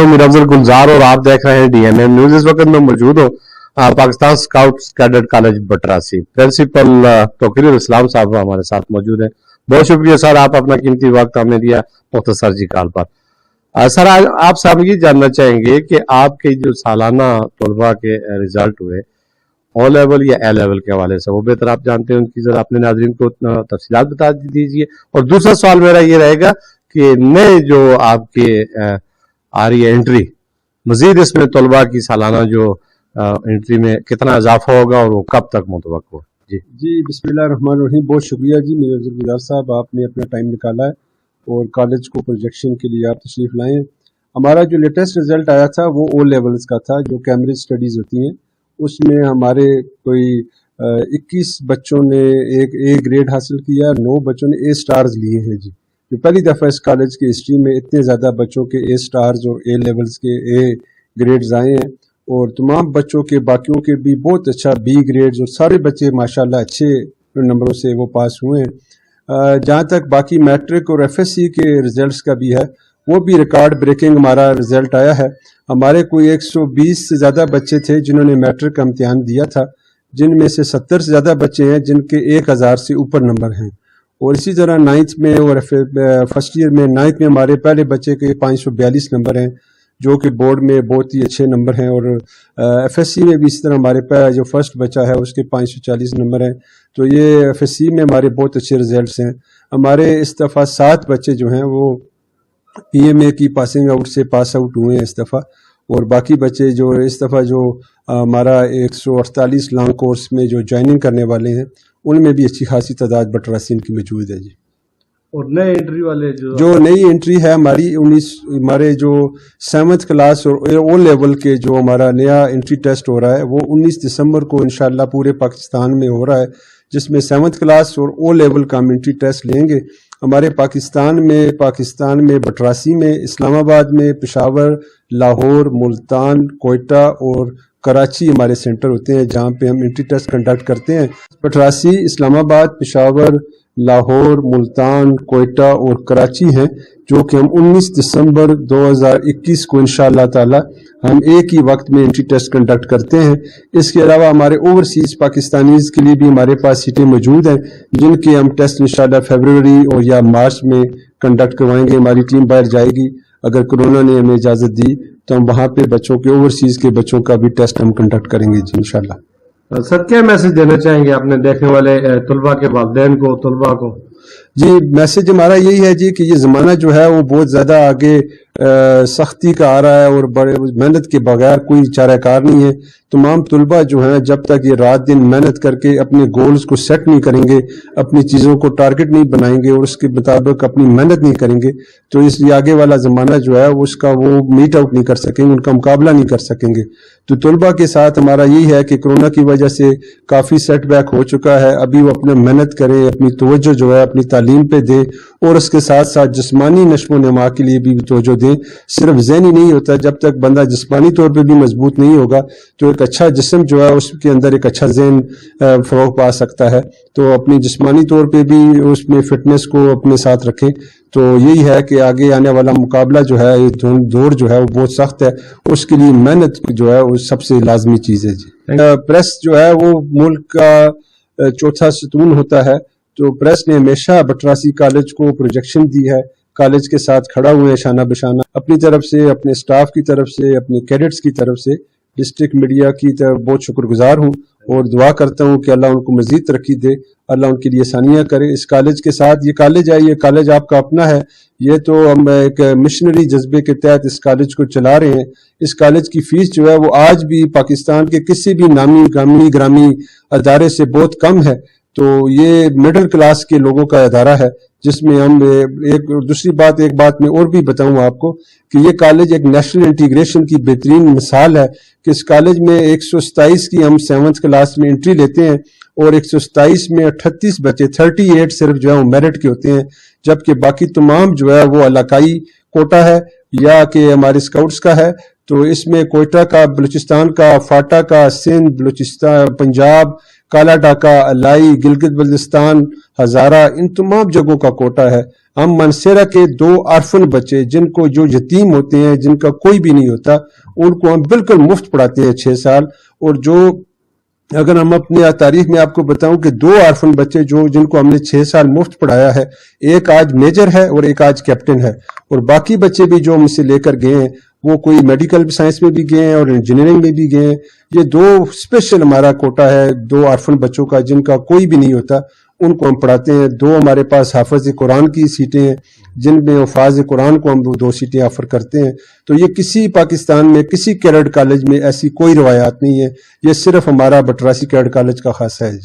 मेरा अफजल गुलजार और आप देख रहे हैं डीएनएन न्यूज। इस वक्त मैं मौजूद हूँ Pakistan scouts cadet college Batrasi. Principal Tauqirul Islam साहब हमारे साथ मौजूद हैं। बहुत शुक्रिया सर, आप अपना कीमती वक्त हमें दिया मुख्तसर जी कॉल पर। सर आज आपसे हम ये जानना चाहेंगे कि आपके जो सालाना तलबा के रिजल्ट हुए ओ लेवल या ए लेवल के हवाले से, वो बेहतर आप जानते हैं, उनकी जरा अपने नाज़रीन को तफसीलात बता दीजिए। और दूसरा सवाल मेरा ये रहेगा कि नए जो आपके आ रही है एंट्री, मजीद इसमें तलबा की सालाना जो एंट्री में कितना इजाफा होगा और वो कब तक मुतवक्किल? जी बिस्मिल्लाहिर्रहमानिर्रहीम। बहुत शुक्रिया जी मेरे अफजल गुलजार साहब, आपने अपना टाइम निकाला है और कॉलेज को प्रोजेक्शन के लिए आप तशरीफ़ लाए हैं। हमारा जो लेटेस्ट रिज़ल्ट आया था वो ओ लेवल्स का था, जो कैम्ब्रिज स्टडीज़ होती हैं। उसमें हमारे कोई 21 बच्चों ने एक ए ग्रेड हासिल किया, 9 बच्चों ने ए स्टार्स लिए हैं जी। जो पहली दफ़ा इस कॉलेज की हिस्ट्री में इतने ज़्यादा बच्चों के ए स्टार्स और ए लेवल्स के ए ग्रेड्स आए हैं, और तमाम बच्चों के बाकियों के भी बहुत अच्छा बी ग्रेड्स, और सारे बच्चे माशाल्लाह अच्छे नंबरों से वो पास हुए हैं। जहाँ तक बाकी मैट्रिक और एफएससी के रिज़ल्ट्स का भी है, वो भी रिकॉर्ड ब्रेकिंग हमारा रिज़ल्ट आया है। हमारे कोई 120 से ज़्यादा बच्चे थे जिन्होंने मैट्रिक का इम्तिहान दिया था, जिनमें से 70 से ज़्यादा बच्चे हैं जिनके 1000 से ऊपर नंबर हैं। और इसी तरह नाइन्थ में और फर्स्ट ईयर में, नाइन्थ में हमारे पहले बच्चे के 542 नंबर हैं, जो कि बोर्ड में बहुत ही अच्छे नंबर हैं। और एफएससी में भी इसी तरह हमारे पास जो फर्स्ट बच्चा है उसके 540 नंबर हैं। तो ये एफएससी में हमारे बहुत अच्छे रिजल्ट्स हैं। हमारे इस दफ़ा 7 बच्चे जो हैं वो पीएमए की पासिंग आउट से पास आउट हुए हैं इस दफ़ा, और बाकी बच्चे जो इस दफ़ा जो हमारा 148 लॉन्ग कोर्स में जो ज्वाइनिंग करने वाले हैं, उनमें भी अच्छी खासी तादाद बटरासी की मौजूद है जी। और नए एंट्री वाले जो नई एंट्री है हमारी हमारे जो 7th क्लास और ओ लेवल के जो हमारा नया एंट्री टेस्ट हो रहा है, वो 19 दिसंबर को इंशाल्लाह पूरे पाकिस्तान में हो रहा है, जिसमें 7th क्लास और ओ लेवल का हम एंट्री टेस्ट लेंगे। हमारे पाकिस्तान में बटरासी में, इस्लामाबाद में, पेशावर, लाहौर, मुल्तान, कोयटा और कराची हमारे सेंटर होते हैं जहाँ पे हम एंट्री टेस्ट कंडक्ट करते हैं। बटरासी, इस्लामाबाद, पेशावर, लाहौर, मुल्तान, कोयटा और कराची हैं, जो कि हम 19 दिसंबर 2021 को इंशाअल्लाह ताला हम एक ही वक्त में एंट्री टेस्ट कंडक्ट करते हैं। इसके अलावा हमारे ओवरसीज पाकिस्तानीज़ के लिए भी हमारे पास सीटें मौजूद हैं, जिनके हम टेस्ट इंशाअल्लाह फरवरी और या मार्च में कंडक्ट करवाएंगे। हमारी टीम बाहर जाएगी, अगर कोरोना ने हमें इजाज़त दी तो हम वहाँ पे बच्चों के, ओवरसीज़ के बच्चों का भी टेस्ट हम कंडक्ट करेंगे जी इंशाअल्लाह। सर क्या मैसेज देना चाहेंगे अपने देखने वाले तलबा के वालिदैन को, तलबा को? जी मैसेज हमारा यही है जी कि ये ज़माना जो है वो बहुत ज़्यादा आगे सख्ती का आ रहा है, और बड़े मेहनत के बगैर कोई चाराकार नहीं है। तमाम तलबा जो हैं जब तक ये रात दिन मेहनत करके अपने गोल्स को सेट नहीं करेंगे, अपनी चीज़ों को टारगेट नहीं बनाएंगे और उसके मुताबिक अपनी मेहनत नहीं करेंगे, तो इसलिए आगे वाला ज़माना जो है उसका वो मीट आउट नहीं कर सकेंगे, उनका मुकाबला नहीं कर सकेंगे। तो तलबा के साथ हमारा यही है कि कोरोना की वजह से काफ़ी सेटबैक हो चुका है, अभी वो अपना मेहनत करें, अपनी तवज्जो जो है अपनी तालीम पे दे, और उसके साथ साथ जिस्मानी नशो नमा के लिए भी तवज्जो दें। सिर्फ ज़हनी नहीं होता, जब तक बंदा जिस्मानी तौर पे भी मजबूत नहीं होगा तो एक अच्छा जिस्म जो है उसके अंदर एक अच्छा ज़हन फ़रोग़ पा सकता है। तो अपनी जिस्मानी तौर पे भी उसमें फिटनेस को अपने साथ रखें। तो यही है कि आगे आने वाला मुकाबला जो है, ये दौर जो है वो बहुत सख्त है, उसके लिए मेहनत जो है वो सबसे लाजमी चीज़ है जी। प्रेस जो है वो मुल्क का चौथा सतून होता है, तो प्रेस ने हमेशा बटरासी कॉलेज को प्रोजेक्शन दी है, कॉलेज के साथ खड़ा हुए हैं शाना बशाना। अपनी तरफ से, अपने स्टाफ की तरफ से, अपने कैडेट्स की तरफ से, डिस्ट्रिक्ट मीडिया की तरफ बहुत शुक्रगुजार हूँ, और दुआ करता हूँ कि अल्लाह उनको मजीद तरक्की दे, अल्लाह उनके लिए आसानियाँ करे। इस कॉलेज के साथ, ये कॉलेज है, ये कॉलेज आपका अपना है, ये तो हम एक मिशनरी जज्बे के तहत इस कॉलेज को चला रहे हैं। इस कॉलेज की फीस जो है वो आज भी पाकिस्तान के किसी भी नामी ग्रामी अदारे से बहुत कम है। तो ये मिडिल क्लास के लोगों का अदारा है, जिसमें हम एक बात मैं और भी बताऊं आपको कि ये कॉलेज एक नेशनल इंटीग्रेशन की बेहतरीन मिसाल है कि इस कॉलेज में 127 की हम 7th क्लास में एंट्री लेते हैं, और 127 में 38 बच्चे, 38 सिर्फ जो है वो मेरिट के होते हैं, जबकि बाकी तमाम जो है वो इलाकाई कोटा है या कि हमारे स्काउट्स का है। तो इसमें कोयटा का, बलूचिस्तान का, फाटा का, सिंध, बलूचिस्तान, पंजाब, کالا ڈاکہ، الائی، گلگت بلتستان، ہزارہ، ان تمام جگہوں کا کوٹا ہے۔ ہم منصیرہ کے 2 آرفن بچے جن کو جو یتیم ہوتے ہیں، جن کا کوئی بھی نہیں ہوتا، ان کو ہم بالکل مفت پڑھاتے ہیں 6 سال۔ اور جو اگر ہم اپنی تاریخ میں آپ کو بتاؤں کہ 2 آرفن بچے جن کو ہم نے 6 سال مفت پڑھایا ہے، ایک آج میجر ہے اور ایک آج کیپٹن ہے، اور باقی بچے بھی جو ہم سے لے کر گئے ہیں وہ کوئی میڈیکل سائنس میں بھی گئے ہیں اور انجینئرنگ میں بھی گئے ہیں۔ یہ 2 اسپیشل ہمارا کوٹا ہے 2 آرفن بچوں کا جن کا کوئی بھی نہیں ہوتا، ان کو ہم پڑھاتے ہیں۔ 2 ہمارے پاس حافظ قرآن کی سیٹیں ہیں جن میں حفاظ قرآن کو ہم 2 سیٹیں آفر کرتے ہیں۔ تو یہ کسی پاکستان میں کسی کیڈٹ کالج میں ایسی کوئی روایات نہیں ہے، یہ صرف ہمارا بٹراسی کیڈٹ کالج کا خاصہ ہے جی۔